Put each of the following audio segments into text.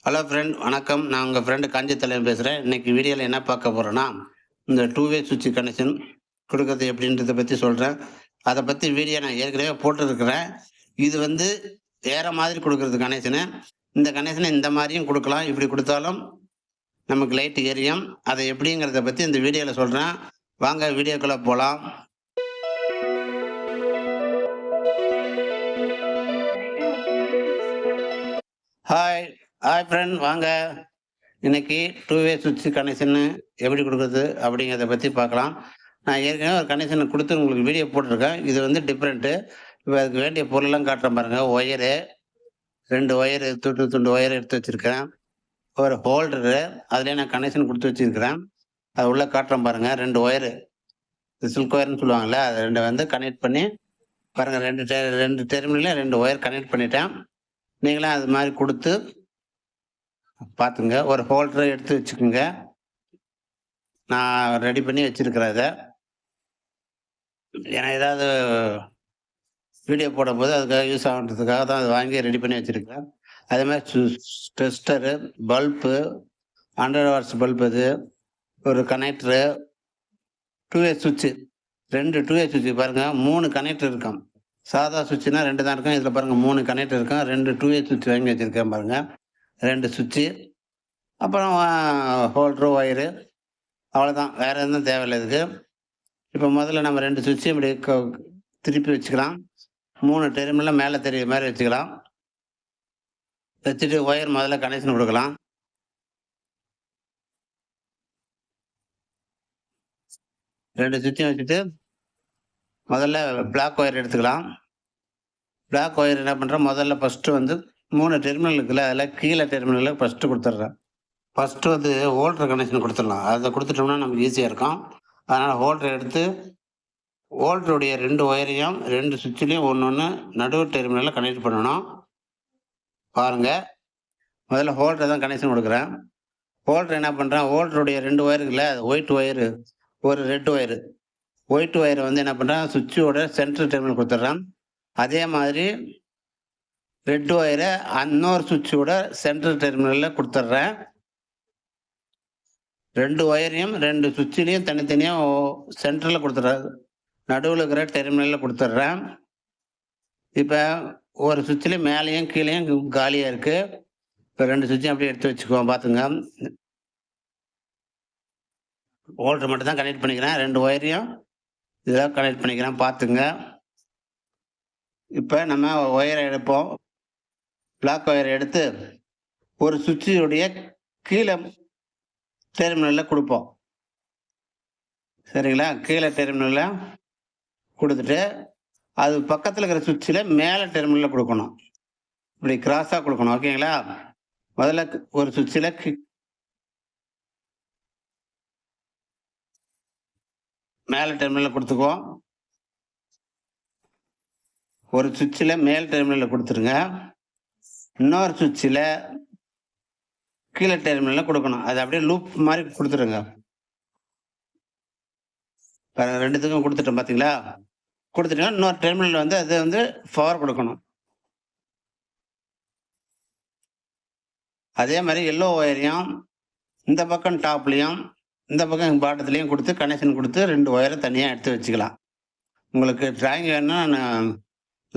Hello friend, வணக்கம். நான் உங்கள் ஃப்ரெண்டு காஞ்சித்தலைவன் பேசுகிறேன். இன்னைக்கு வீடியோவில் என்ன பார்க்க போகிறோன்னா, இந்த டூ வே சுவிட்ச் கனெக்ஷன் கொடுக்கறது எப்படின்றத பற்றி சொல்கிறேன். அதை பற்றி வீடியோ நான் ஏற்கனவே போட்டுருக்கிறேன். இது வந்து வேறு மாதிரி கொடுக்குறது கனெக்ஷனு. இந்த கனெக்ஷனை இந்த மாதிரியும் கொடுக்கலாம். இப்படி கொடுத்தாலும் நமக்கு லைட் எரியும். அதை எப்படிங்கிறத பற்றி இந்த வீடியோவில் சொல்கிறேன். வாங்க வீடியோக்குள்ளே போகலாம். ஹாய் ஹாய் ஃப்ரெண்ட், வாங்க. இன்னைக்கு டூ வே சுவிட்ச் கனெக்ஷன்னு எப்படி கொடுக்குறது அப்படிங்கிறத பற்றி பார்க்கலாம். நான் ஏற்கனவே ஒரு கனெக்ஷன் கொடுத்து உங்களுக்கு வீடியோ போட்டிருக்கேன். இது வந்து டிஃப்ரெண்ட்டு. இப்போ அதுக்கு வேண்டிய பொருளெல்லாம் காட்டுறேன் பாருங்கள். ஒயரு, 2 ஒயரு, துண்டு துண்டு ஒயர் எடுத்து வச்சுருக்கேன். ஒரு ஹோல்டரு, அதுலேயே நான் கனெக்ஷன் கொடுத்து வச்சுருக்கிறேன். அது உள்ளே காட்டுறேன் பாருங்கள். 2 ஒயரு, சில்க் ஒயர்னு சொல்லுவாங்கள்ல, அது 2 வந்து கனெக்ட் பண்ணி பாருங்கள். 2 டெர்மினலில் 2 ஒயர் கனெக்ட் பண்ணிட்டேன். நீங்களும் அது மாதிரி கொடுத்து பார்த்துங்க. ஒரு ஹோல்டரை எடுத்து வச்சுக்கோங்க. நான் ரெடி பண்ணி வச்சுருக்கிறேன் இதை. ஏன்னா ஏதாவது வீடியோ போடும்போது அதுக்காக யூஸ் ஆகுன்றதுக்காக தான் அதை வாங்கி ரெடி பண்ணி வச்சுருக்கேன். அதே மாதிரி டெஸ்டரு, பல்பு, 100 வாட்ஸ் பல்ப், இது ஒரு கனெக்டரு, டூ வே சுவிட்சு, 2 டூ வே சுவிட்சு பாருங்கள். 3 கனெக்டர் இருக்கும். சாதா சுவிட்சுனா 2 தான் இருக்கும். இதில் பாருங்கள் 3 கனெக்டர் இருக்கும். 2 டூ வே சுவிட்ச் வாங்கி வச்சுருக்கேன் பாருங்கள். 2 சுவிட்சு, அப்புறம் ஹோல்டரு, ஒயரு, அவ்வளோதான். வேறு எதுவும் தேவையில்லை இதுக்கு. இப்போ முதல்ல நம்ம 2 சுவிட்சையும் இப்படி திருப்பி வச்சுக்கலாம். 3 டெர்மினலில் மேலே தெரியுற மாதிரி வச்சுக்கலாம். வச்சுட்டு ஒயர் முதல்ல கனெக்ஷன் கொடுக்கலாம். ரெண்டு சுவிட்சையும் வச்சுட்டு முதல்ல பிளாக் ஒயர் எடுத்துக்கலாம். பிளாக் ஒயர் என்ன பண்ணுறோம், முதல்ல ஃபஸ்ட்டு வந்து 3 டெர்மினல் இருக்குல்ல, அதில் கீழே டெர்மினலில் ஃபஸ்ட்டு கொடுத்துட்றேன். ஃபஸ்ட்டு வந்து ஹோல்டர் கனெக்ஷன் கொடுத்துடலாம். அதை கொடுத்துட்டோம்னா நமக்கு ஈஸியாக இருக்கும். அதனால் ஹோல்டர் எடுத்து ஹோல்டருடைய 2 ஒயரையும் 2 சுவிட்சுலேயும் ஒன்று நடுவு டெர்மினலில் கனெக்ட் பண்ணணும். பாருங்கள், முதல்ல ஹோல்டரை தான் கனெக்ஷன் கொடுக்குறேன். ஹோல்டர் என்ன பண்ணுறேன், ஹோல்டருடைய 2 ஒயருக்குல்ல, ஒயிட் ஒயரு, ஒரு ரெட் ஒயரு. ஒயிட் ஒயரை வந்து என்ன பண்ணுறேன், சுவிட்சோட சென்ட்ரல் டெர்மினல் கொடுத்துட்றேன். அதே மாதிரி ரெட் ஒயரை இன்னொரு சுவிட்சோட சென்ட்ரல் டெர்மினலில் கொடுத்துட்றேன். 2 ஒயரையும் 2 சுவிட்சிலையும் தனித்தனியாக சென்டரில் கொடுத்துட்றேன், நடுவில் இருக்கிற டெர்மினலில் கொடுத்துட்றேன். இப்போ ஒரு சுவிட்சில் மேலேயும் கீழேயும் காலியாக இருக்குது. இப்போ 2 சுவிட்சையும் அப்படியே எடுத்து வச்சுக்குவோம். பார்த்துங்க, ஹோல்டர் மட்டும் தான் கனெக்ட் பண்ணிக்கிறேன். 2 ஒயரையும் இதெல்லாம் கனெக்ட் பண்ணிக்கிறேன். பார்த்துங்க. இப்போ நம்ம ஒயரை எடுப்போம். பிளாக் ஒயரை எடுத்து ஒரு சுவிட்சுடைய கீழே டெர்மினலில் கொடுப்போம். சரிங்களா? கீழே டெர்மினலில் கொடுத்துட்டு அது பக்கத்தில் இருக்கிற சுவிட்சில் மேலே டெர்மினலில் கொடுக்கணும். இப்படி கிராஸாக கொடுக்கணும். ஓகேங்களா? முதல்ல ஒரு சுவிட்சில் மேலே டெர்மினலில் கொடுத்துக்குவோம். ஒரு சுவிட்சில் மேல் டெர்மினலில் கொடுத்துருங்க. இன்னொரு சுவிட்சில் கீழே டெர்மினலில் கொடுக்கணும். அது அப்படியே லூப் மாதிரி கொடுத்துருங்க. ரெண்டுத்துக்கும் கொடுத்துட்டோம். பார்த்தீங்களா? கொடுத்துட்டோம். இன்னொரு டெர்மினல் வந்து அது வந்து பவர் கொடுக்கணும். அதே மாதிரி எல்லோ ஒயரையும் இந்த பக்கம் டாப்லேயும் இந்த பக்கம் பாட்டத்துலேயும் கொடுத்து கனெக்ஷன் கொடுத்து 2 ஒயரை தனியாக எடுத்து வச்சுக்கலாம். உங்களுக்கு டிராயிங் வேணும்னா நான்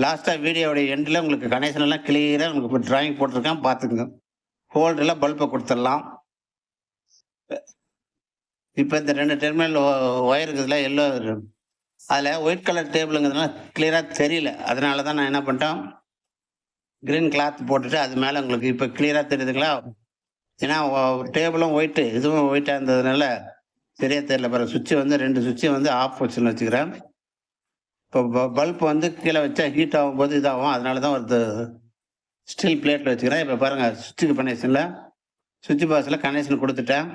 லாஸ்ட்டாக வீடியோடைய எண்டில் உங்களுக்கு கனெக்ஷன் எல்லாம் கிளியராக உங்களுக்கு இப்போ டிராயிங் போட்டிருக்கேன், பார்த்துக்குங்க. ஹோல்டரில் பல்பை கொடுத்துடலாம். இப்போ இந்த 2 டெர்மினல் ஒயர் இருக்குதுல, எல்லோ, அதில் ஒயிட் கலர் டேபிளுங்கிறதுனால கிளியராக தெரியல. அதனால தான் நான் என்ன பண்ணிட்டேன், க்ரீன் கிளாத் போட்டுட்டு அது மேலே உங்களுக்கு இப்போ கிளியராக தெரியுதுங்களா? ஏன்னா டேபிளும் ஒயிட்டு, இதுவும் ஒயிட்டாக இருந்ததுனால சரியாக தெரியல. பிறகு சுவிட்சு வந்து 2 சுவிட்சை வந்து ஆஃப் பொசிஷன் வச்சுக்கிறேன். இப்போ பல்ப் வந்து கீழே வச்சா ஹீட் ஆகும்போது இதாகும். அதனால தான் ஒரு ஸ்டீல் பிளேட்டில் வச்சுக்கிறேன். இப்போ பாருங்கள், சுவிட்சுக்கு கனெக்ஷனில் சுவிட்ச் பாக்ஸில் கனெக்ஷன் கொடுத்துட்டேன்.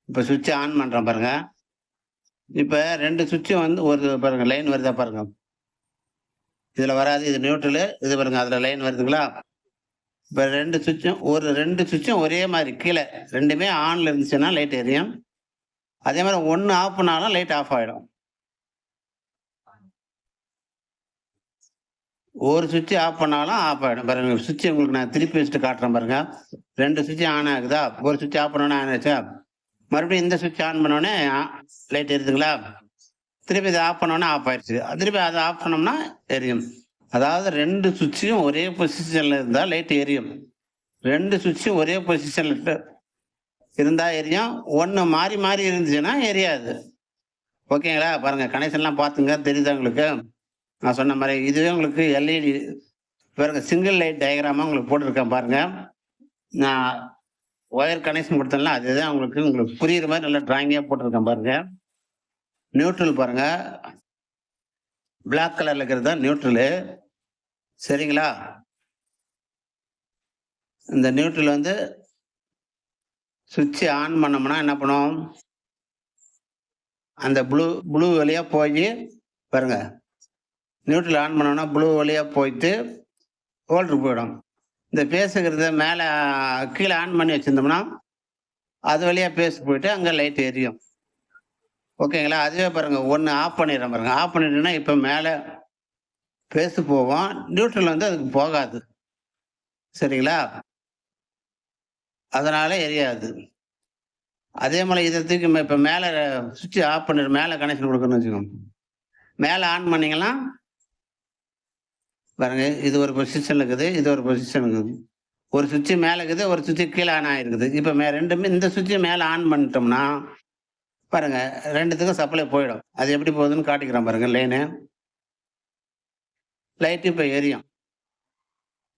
இப்போ சுவிட்சை ஆன் பண்ணுறேன் பாருங்கள். இப்போ 2 சுவிட்சும் வந்து ஒரு பாருங்கள் லைன் வருதா பாருங்கள். இதில் வராது, இது நியூட்ரலு. இது பாருங்கள், அதில் லைன் வருதுங்களா? இப்போ 2 சுவிட்சும் ஒரே மாதிரி கீழே 2மே ஆனில் இருந்துச்சுன்னா லைட் எரியும். அதே மாதிரி 1 ஆஃப் பண்ணாலும் லைட் ஆஃப் ஆகிடும். ஒரு சுவிட்சு ஆஃப் பண்ணாலும் ஆஃப் ஆகிடும். பாருங்கள், சுவிட்சை உங்களுக்கு நான் திருப்பி வச்சுட்டு காட்டுறேன் பாருங்கள். 2 சுவிட்ச் ஆன் ஆகுதா? ஒரு சுவிட்ச் ஆஃப் பண்ணோனே ஆன் ஆச்சா? மறுபடியும் இந்த சுவிட்ச் ஆன் பண்ணோனே லைட் எரியுதுங்களா? திருப்பி இத ஆஃப் பண்ணோனே ஆஃப் ஆயிருச்சு. திருப்பி அத ஆஃப் பண்ணோம்னா எரியும். அதாவது 2 சுவிட்சும் ஒரே பொசிஷன்ல இருந்தா லைட் எரியும். 2 சுவிட்சும் ஒரே பொசிஷன்ல இருந்தா எரியும். 1 மாறி மாறி இருந்துச்சுன்னா எரியாது. ஓகேங்களா? பாருங்க கனெக்ஷன்லாம் பார்த்துங்க. தெரியுதா உங்களுக்கு? நான் சொன்ன மாரி இதுவே உங்களுக்கு எல்இடி பாருங்க சிங்கிள் லைட் டயகிராமா உங்களுக்கு போட்டுருக்கேன் பாருங்க. நான் ஒயர் கனெக்ஷன் குடுத்தேன்ல, அதுதான் உங்களுக்கு புரியிற மாரி நல்லா டிராயிங்கா போட்டுருக்கேன் பாருங்க. நியூட்ரல் பாருங்க. பிளாக் கலர்ல இருக்கிறது தான் நியூட்ரலு. சரிங்களா? இந்த நியூட்ரல் வந்து ஸ்விட்ச் ஆன் பண்ணோம்னா என்ன பண்ணும்? அந்த ப்ளூ ப்ளூ வழியா போயி பாருங்க. நியூட்ரல் ஆன் பண்ணோம்னா ப்ளூ வழியா போயிட்டு ஹோல்டருக்கு போயிடும். இந்த பேஸுங்கிறத மேல கீழ ஆன் பண்ணி வச்சிருந்தோம்னா, அது வழியா பேஸ் போயிட்டு அங்க லைட் எரியும். ஓகேங்களா? அதுவே பாருங்க 1 ஆஃப் பண்ணிடுறேன் பாருங்க. ஆஃப் பண்ணிட்டேன்னா இப்ப மேல பேஸ் போகும். நியூட்ரல் வந்து அதுக்கு போகாது. சரிங்களா? அதனால எரியாது. அதே போல இத தூக்கி இப்ப மேல ஸ்விட்ச் ஆஃப் பண்ணிட்டு மேல கனெக்ஷன் குடுக்கணும்னு வச்சுக்கோங்க. மேல ஆன் பண்ணீங்கன்னா, பாருங்க இது ஒரு பொசிஷன்ல இருக்குது. இது ஒரு பொசிஷன் இருக்குது. ஒரு சுவிட்ச் மேல இருக்குது. ஒரு சுவிட்ச் கீழ ஆன் ஆயிருக்குது. இப்ப 2மே இந்த சுவிட்ச் மேல ஆன் பண்ணிட்டோம்னா, பாருங்க 2த்துக்கும் சப்ளை போயிடும். அது எப்படி போகுதுன்னு காட்டிக்கிறேன் பாருங்க லைனு. லைட் இப்ப எரியும்.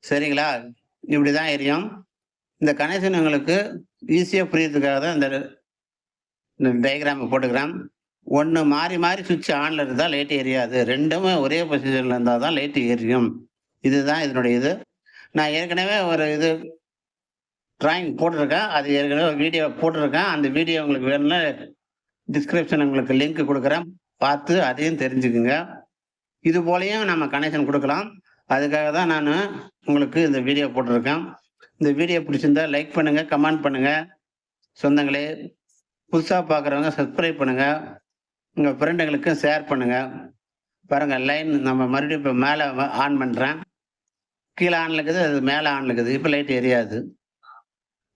சரிங்களா? இப்படிதான் எரியும். இந்த கனெக்ஷன் உங்களுக்கு ஈஸியா புரியறதுக்காக தான் இந்த டயகிராம் போட்டுக்கிறேன். 1 மாறி மாறி ஸ்விட்ச் ஆன்ல இருந்தா லைட் எரியாது. 2மே ஒரே பொசிஷன்ல இருந்தா தான் லைட் எரியும். இதுதான் இதனுடைய இது. நான் ஏற்கனவே ஒரு இது டிராயிங் போட்டுருக்கேன். அது ஏற்கனவே வீடியோ போட்டுருக்கேன். அந்த வீடியோ உங்களுக்கு வேணும்னா டிஸ்கிரிப்ஷன்ல உங்களுக்கு லிங்க் குடுக்குறேன். பார்த்து அதையும் தெரிஞ்சுக்குங்க. இது போலயும் நம்ம கனெக்ஷன் குடுக்கலாம். அதுக்காக தான் நானு உங்களுக்கு இந்த வீடியோ போட்டுருக்கேன். இந்த வீடியோ பிடிச்சிருந்தா லைக் பண்ணுங்க, கமெண்ட் பண்ணுங்க. சொந்தங்களே, புதுசா பார்க்குறவங்க சப்ஸ்கிரைப் பண்ணுங்க. உங்க ஃப்ரெண்டுங்களுக்கு ஷேர் பண்ணுங்க. பாருங்க லைன் நம்ம மறுபடியும் இப்ப மேல ஆன் பண்றேன். கீழ ஆன்ல இருக்குது. அது மேல ஆன்ல இருக்குது. இப்ப லைட் எரியாது.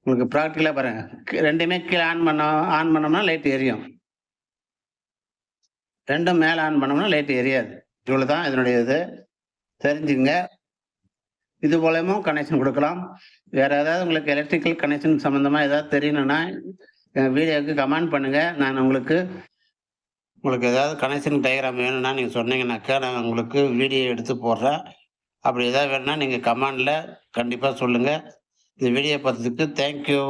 உங்களுக்கு பிராக்டிகலா பாருங்க. 2மே கீழ ஆன் பண்ணோம்னா லைட் எரியும். 2ம் மேல ஆன் பண்ணோம்னா லைட் எரியாது. இவ்வளவுதான் இதனுடைய இது. தெரிஞ்சுக்கங்க. இது மூலியமும் கனெக்ஷன் குடுக்கலாம். வேற ஏதாவது உங்களுக்கு எலக்ட்ரிக்கல் கனெக்ஷன் சம்பந்தமா ஏதாவது தெரியணும்னா, என் வீடியோவுக்கு கமெண்ட் பண்ணுங்க. நான் உங்களுக்கு ஏதாவது கனெக்ஷன் டயகிராம் வேணும்னா நீங்க சொன்னீங்கன்னாக்கா, நான் உங்களுக்கு வீடியோ எடுத்து போடுறேன். அப்படி ஏதாவது வேணும்னா நீங்க கமெண்ட்ல கண்டிப்பா சொல்லுங்க. இந்த வீடியோ பார்த்ததுக்கு தேங்க் யூ.